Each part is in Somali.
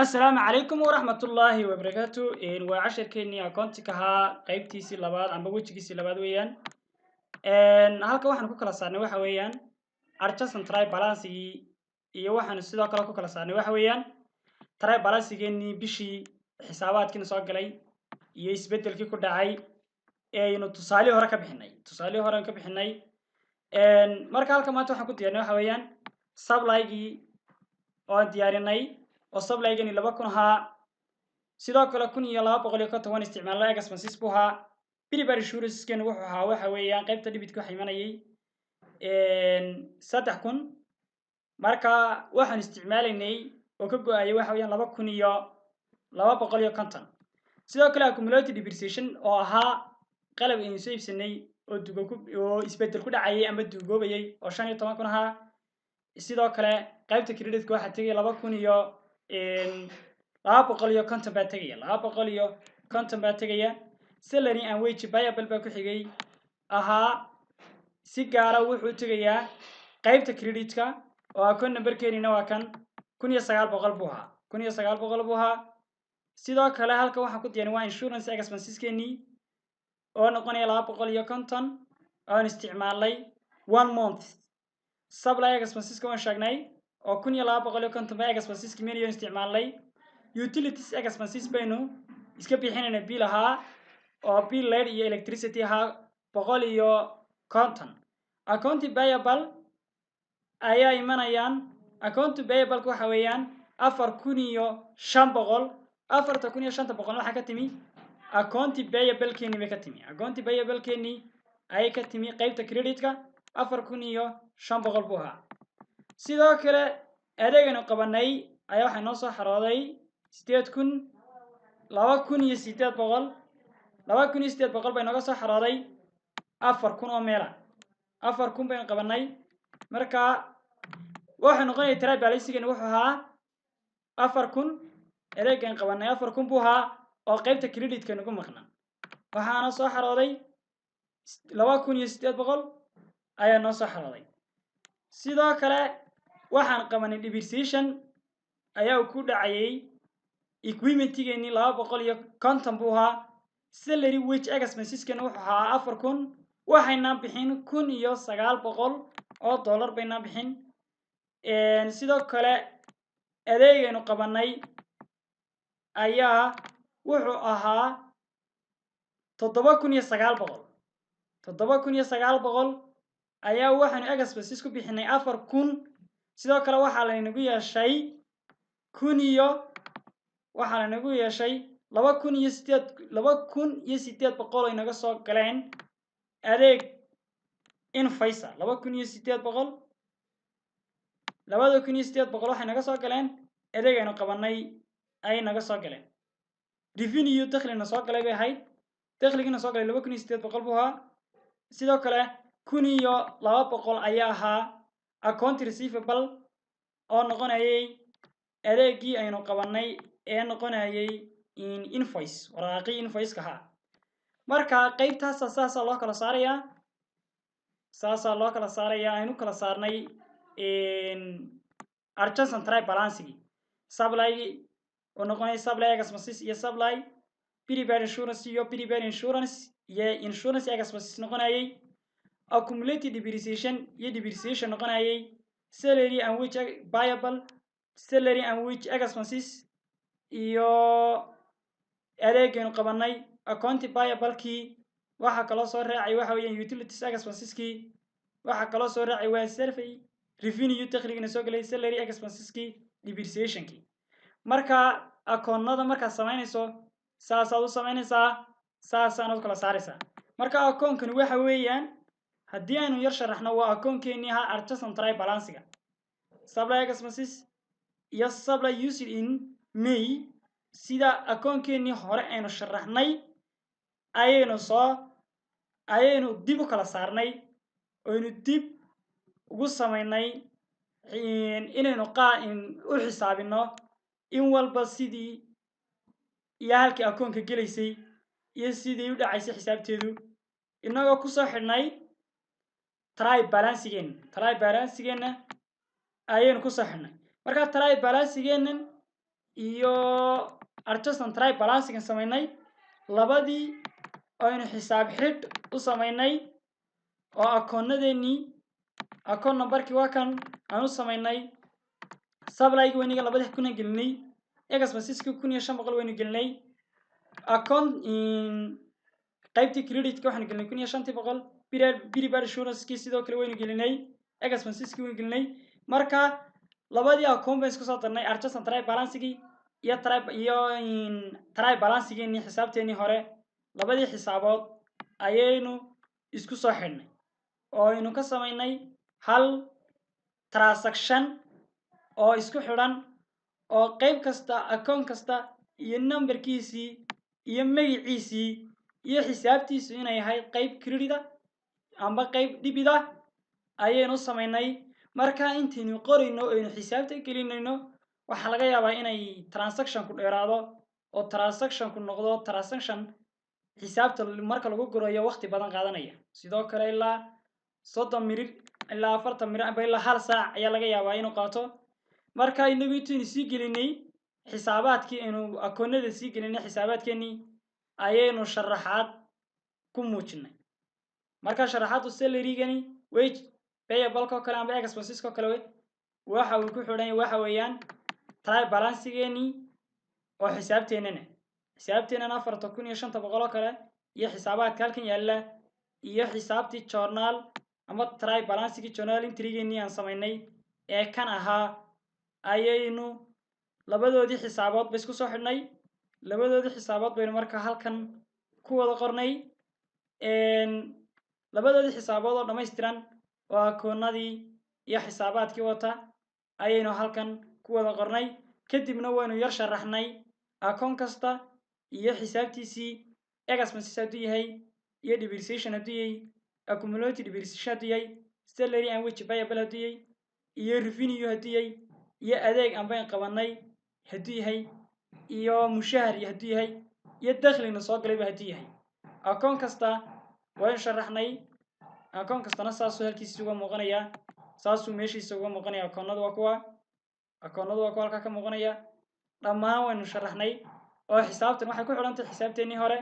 السلام عليكم ورحمة الله وبركاته وعشر كيني أكونتك ها قيبتي سي لباد أم بوجهي سي لباد ويان halka waxaan ku kala saarnay waxa weeyaan Archson try balance iyo waxaan sidoo kale ku kala saarnay waxa weeyaan try balance-geeni bishii xisaabaadkiina soo galay iyo isbedelkii ku dhacay ee inuu tusaale hore ka bixinay marka halka maanta waxaan ku diyaarnay waxa weeyaan supply-gii oo diyaarinay oo supply-geeni 2000 haa sidoo kale 1250 isticmaalay expenses buu haa Biribar insurance-keenu wuxuu ahaa waxa weeyaan qaybta debit-ka waxa imanayay 3000 marka waxaan isticmaalaynay oo ka go'ayay waxa weeyaan 2250 sidoo kale accumulated depreciation oo ahaa qalab in soo iibsanay oo isbedel ku dhacay ama duugoobayay oo 15000 ahaa sidoo kale qaybta credit-ka waxa tagay 250 baa tagaya salary and wage payable baa ku xigay ahaa si gaar ah wuxuu tagayaa qaybta credit-ka oo account number-keenina waa kan 1900 buu ahaa sidoo kale halka waxaan ku diyaarnay waa insurance expenses-keeni oo noqonaya 250 aan isticmaalay 1 month supply expenses-ka waan sheegnay oo 1250 baa expenses-ki meel isticmaalay utilities expenses baynu iska bixinayna bill ahaa oo bill lead iyo electricity ahaa 150 account payable ayaa imanayaan account payable waxa weeyaan 4500 waxa ka timi account payable-keeni bay ka timi ay ka timi qaybta credit-ka 4500 buu ahaa sidoo kale adeegana qabanay ayaa waxa noo soo xarooday 2800 bay naga soo xarooday 4000 oo meel 4000 bay qabanay marka waxa noqonay tray balance-geenu wuxuu ahaa 4000 adeegan qabanay 4000 buu ahaa oo qaybta credit-ka nagu maqnaa waxaana soo xarooday 2800 ayaa noo soo xarooday sidoo kale waxaan qabanay depreciation ayaa ku dhacayay equipment-geeni 250 buu ahaa salary wage expenses-keenu wuxuu ahaa 4000 waxayna bixin 1900 oo dollar bayna bixin sidoo kale adeegaynu qabanay ayaa wuxuu ahaa 7900 ayaa waxaan expenses ku bixinay 4000 sidoo kale waxa la inagu yeeshay 2800 ay naga soo galeen adeeg invoice 2800 waxay naga soo galeen adeegaynu qabanay ay naga soo galeen revenue dakhliga soo galay bay ahayd dakhligina soo galay 2800 buu ahaa sidoo kale 1200 ayaa ahaa account receivable oo noqonayay adeegii aynu qabanay ee noqonayay invoice waraaqi invoice ka marka qaybtaas saasa loo kala saaraya aynu kala saarnay Archson try balance-gi supply oo noqonay supply expenses iyo supply Biribar insurance iyo insurance expenses noqonayay accumulated depreciation noqonayay salary and wage payable salary and wage expenses iyo adeegaynu qabanay account payable-kii waxa kala soo raacay waxa weeyaan utilities expenses-kii waxa kala soo raacay waa survey revenue dakhligina soo galay salary expenses-kii depreciation-kii marka akoonnada marka samaynayso saasaad u samaynaysaa saasaad kala saaraysaa marka akoonkani waxa weeyaan haddii aynu yar sharaxno waa akoonkeeni ha Archson try balance-ga supply expenses iyo supply used in May sida akoonkeeni hore aynu sharaxnay ayaynu dib u kala saarnay oo aynu dib ugu samaynay inaynu u xisaabino in walba sidii iyo halkii akoonka gelaysay iyo sidii u dhacaysay xisaabteedu inagoo ku soo xidhnay try balance-geena ayaynu ku soo xidhnay marka try balance-geenan iyo adjust and try balancing samaynay labadii aynu xisaab xidh u samaynay oo akoonnadeennii akoon numberkii waa kan aan u samaynay supply-gi wayniga 2,000 gelinay expenses-ki 1,500 waynu gelinay akoon qaybtii credit-ka waxaan gelinay 1,500 period insurance-ki sidoo kale waynu gelinay expenses-ki waynu gelinay marka labadii akoon baan isku soo darnay adjust and try balancing iyo try balancing xisaabteennii hore labadii xisaabood ayaynu isku soo xidhnay oo aynu ka samaynay hal transaction oo isku xidhan oo qayb kasta akoon kasta iyo numberkiisii iyo magaciisii iyo xisaabtiisu inay ahayd qayb credit amba qayb debit ayaynu samaynay marka intaynu qorayno aynu xisaabta gelinayno waxa laga yaabaa inay transaction ku dheeraado oo transaction ku noqdo transaction xisaabta marka lagu gurayo waqti badan qaadanaya sidoo kale ilaa 30 minir ilaa 40 minir amba ilaa hal saac ayaa laga yaabaa inuu qaato marka inagu intii sii gelinay xisaabaadkii aynu akoonada sii gelinay xisaabaadkeenii ayaynu sharaxaad ku muujinay marka sharaxaadu salary-gani wage payable ko kale amba expenses ko kale waxa uu ku xidhan yahay waxa weeyaan try balancing-geeni oo xisaabteennana 4,500 kale iyo xisaabaadka halkan yaala iyo xisaabtii journal ama try balancing journal entry-geeni aan samaynay ee kan ahaa ayaynu labadoodii xisaabood ba isku soo xidhnay labadoodii xisaabood baynu marka halkan ku wada qornay labadoodii xisaabood oo dhammaystiran oo akoonadii iyo xisaabaadkii wata ayaynu halkan ku wada qornay kadibna waynu yar sharaxnay akoon kasta iyo xisaabtiisii expenses hadduu yahay iyo depreciation hadduu yahay accumulated depreciation hadduu yahay salary and wage payable hadduu yahay iyo revenue hadduu yahay iyo adeeg aan bayn qabanay hadduu yahay iyo mushahar hadduu yahay iyo dakhliga soo galayba hadduu yahay akoon kasta waynu sharaxnay akoon kastana saasuu halkiisa uga muuqanaya saasuu meeshiisa uga muuqanaya akoonadu waa kuwa halka ka muuqanaya dhammaan waynu sharaxnay oo xisaabtan waxay ku xidhan tahay xisaabteennii hore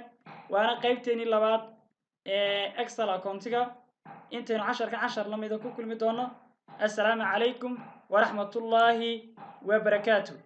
waana qaybteennii labaad ee excel accountiga intaynu cashar lamida ku kulmi doono assalaamu calaykum waraxmatullaahi wabarakaatuh